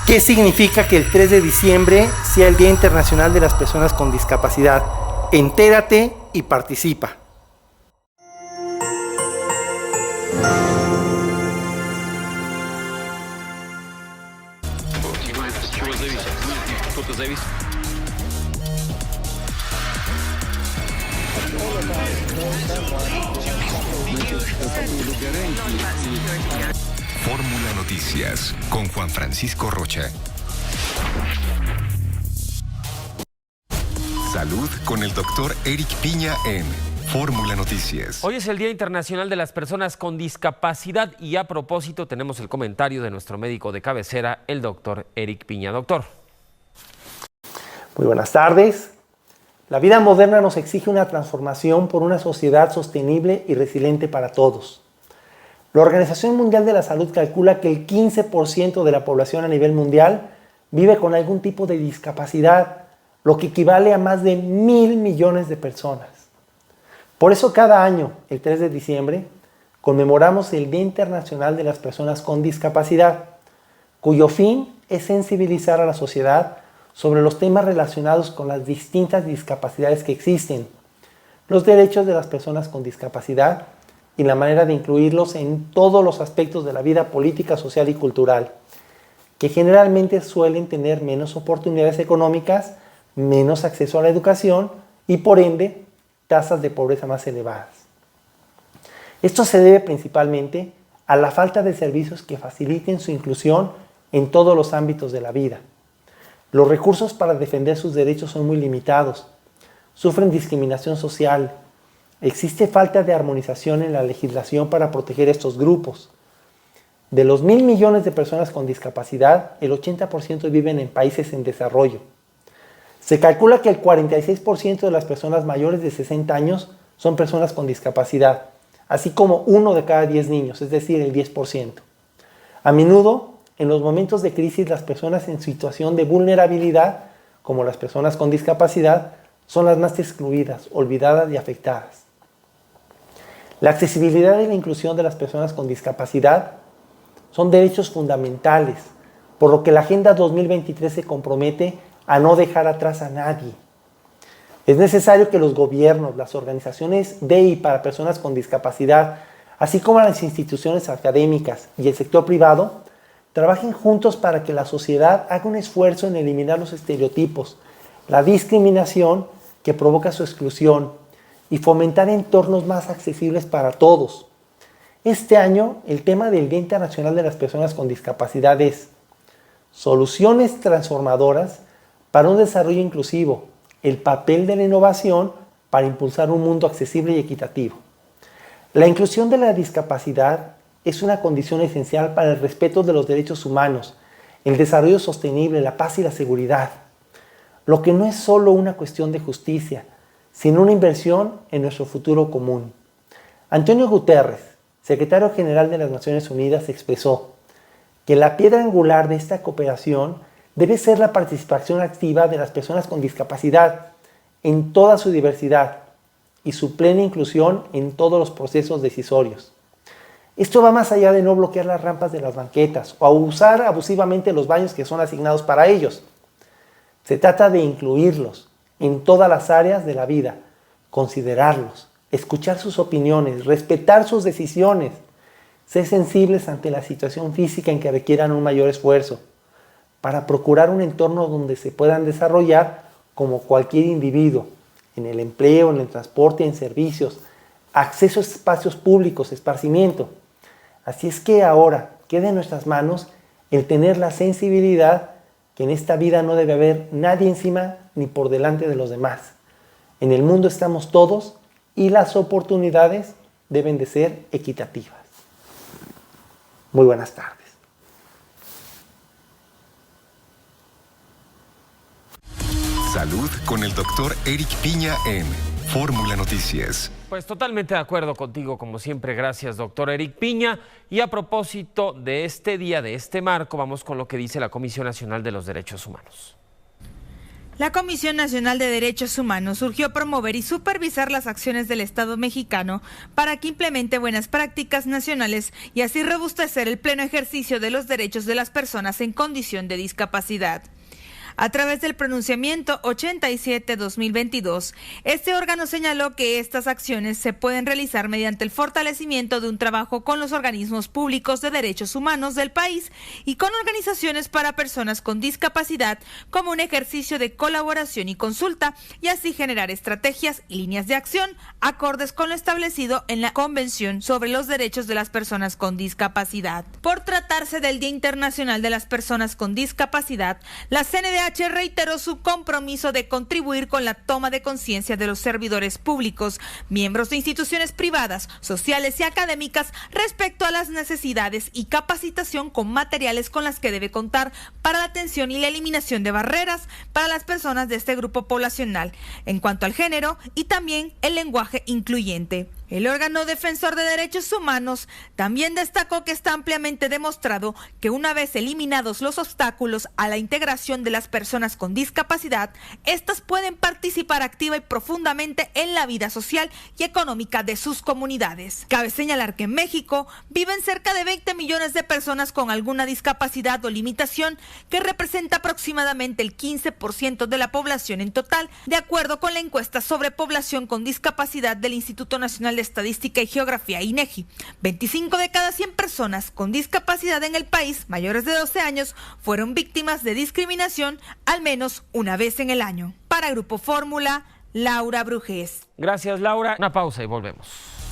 ¿Qué significa que el 3 de diciembre sea el Día Internacional de las Personas con Discapacidad? Entérate y participa. Fórmula Noticias con Juan Francisco Rocha. Salud con el doctor Eric Piña en Fórmula Noticias. Hoy es el Día Internacional de las Personas con Discapacidad y a propósito tenemos el comentario de nuestro médico de cabecera, el doctor Eric Piña. Doctor. Muy buenas tardes. La vida moderna nos exige una transformación por una sociedad sostenible y resiliente para todos. La Organización Mundial de la Salud calcula que el 15% de la población a nivel mundial vive con algún tipo de discapacidad, lo que equivale a más de 1.000 millones de personas. Por eso cada año, el 3 de diciembre, conmemoramos el Día Internacional de las Personas con Discapacidad, cuyo fin es sensibilizar a la sociedad sobre los temas relacionados con las distintas discapacidades que existen, los derechos de las personas con discapacidad y la manera de incluirlos en todos los aspectos de la vida política, social y cultural, que generalmente suelen tener menos oportunidades económicas, menos acceso a la educación y por ende tasas de pobreza más elevadas. Esto se debe principalmente a la falta de servicios que faciliten su inclusión en todos los ámbitos de la vida. Los recursos para defender sus derechos son muy limitados, sufren discriminación social, existe falta de armonización en la legislación para proteger estos grupos. De los 1.000 millones de personas con discapacidad, el 80% viven en países en desarrollo. Se calcula que el 46% de las personas mayores de 60 años son personas con discapacidad, así como 1 de cada 10 niños, es decir, el 10%. A menudo, en los momentos de crisis, las personas en situación de vulnerabilidad, como las personas con discapacidad, son las más excluidas, olvidadas y afectadas. La accesibilidad y la inclusión de las personas con discapacidad son derechos fundamentales, por lo que la Agenda 2023 se compromete a no dejar atrás a nadie. Es necesario que los gobiernos, las organizaciones de y para personas con discapacidad, así como las instituciones académicas y el sector privado, trabajen juntos para que la sociedad haga un esfuerzo en eliminar los estereotipos, la discriminación que provoca su exclusión y fomentar entornos más accesibles para todos. Este año, el tema del Día Internacional de las Personas con Discapacidad es soluciones transformadoras para un desarrollo inclusivo, el papel de la innovación para impulsar un mundo accesible y equitativo. La inclusión de la discapacidad es una condición esencial para el respeto de los derechos humanos, el desarrollo sostenible, la paz y la seguridad. Lo que no es solo una cuestión de justicia, sino una inversión en nuestro futuro común. Antonio Guterres, secretario general de las Naciones Unidas, expresó que la piedra angular de esta cooperación debe ser la participación activa de las personas con discapacidad en toda su diversidad y su plena inclusión en todos los procesos decisorios. Esto va más allá de no bloquear las rampas de las banquetas o usar abusivamente los baños que son asignados para ellos. Se trata de incluirlos en todas las áreas de la vida, considerarlos, escuchar sus opiniones, respetar sus decisiones, ser sensibles ante la situación física en que requieran un mayor esfuerzo, para procurar un entorno donde se puedan desarrollar como cualquier individuo, en el empleo, en el transporte, en servicios, acceso a espacios públicos, esparcimiento. Así es que ahora queda en nuestras manos el tener la sensibilidad que en esta vida no debe haber nadie encima ni por delante de los demás. En el mundo estamos todos y las oportunidades deben de ser equitativas. Muy buenas tardes. Salud con el doctor Eric Piña en Fórmula Noticias. Pues totalmente de acuerdo contigo, como siempre. Gracias, doctor Eric Piña. Y a propósito de este día, de este marco, vamos con lo que dice la Comisión Nacional de los Derechos Humanos. La Comisión Nacional de Derechos Humanos surgió promover y supervisar las acciones del Estado mexicano para que implemente buenas prácticas nacionales y así robustecer el pleno ejercicio de los derechos de las personas en condición de discapacidad. A través del pronunciamiento 87-2022, este órgano señaló que estas acciones se pueden realizar mediante el fortalecimiento de un trabajo con los organismos públicos de derechos humanos del país y con organizaciones para personas con discapacidad como un ejercicio de colaboración y consulta, y así generar estrategias y líneas de acción acordes con lo establecido en la Convención sobre los Derechos de las Personas con Discapacidad. Por tratarse del Día Internacional de las Personas con Discapacidad, la CNDH reiteró su compromiso de contribuir con la toma de conciencia de los servidores públicos, miembros de instituciones privadas, sociales y académicas respecto a las necesidades y capacitación con materiales con las que debe contar para la atención y la eliminación de barreras para las personas de este grupo poblacional en cuanto al género y también el lenguaje incluyente. El órgano defensor de derechos humanos también destacó que está ampliamente demostrado que una vez eliminados los obstáculos a la integración de las personas con discapacidad, estas pueden participar activa y profundamente en la vida social y económica de sus comunidades. Cabe señalar que en México viven cerca de 20 millones de personas con alguna discapacidad o limitación, que representa aproximadamente el 15% de la población en total, de acuerdo con la encuesta sobre población con discapacidad del Instituto Nacional de Estadística y Geografía, INEGI. 25 de cada 100 personas con discapacidad en el país mayores de 12 años fueron víctimas de discriminación al menos una vez en el año. Para Grupo Fórmula, Laura Brujés. Gracias, Laura. Una pausa y volvemos.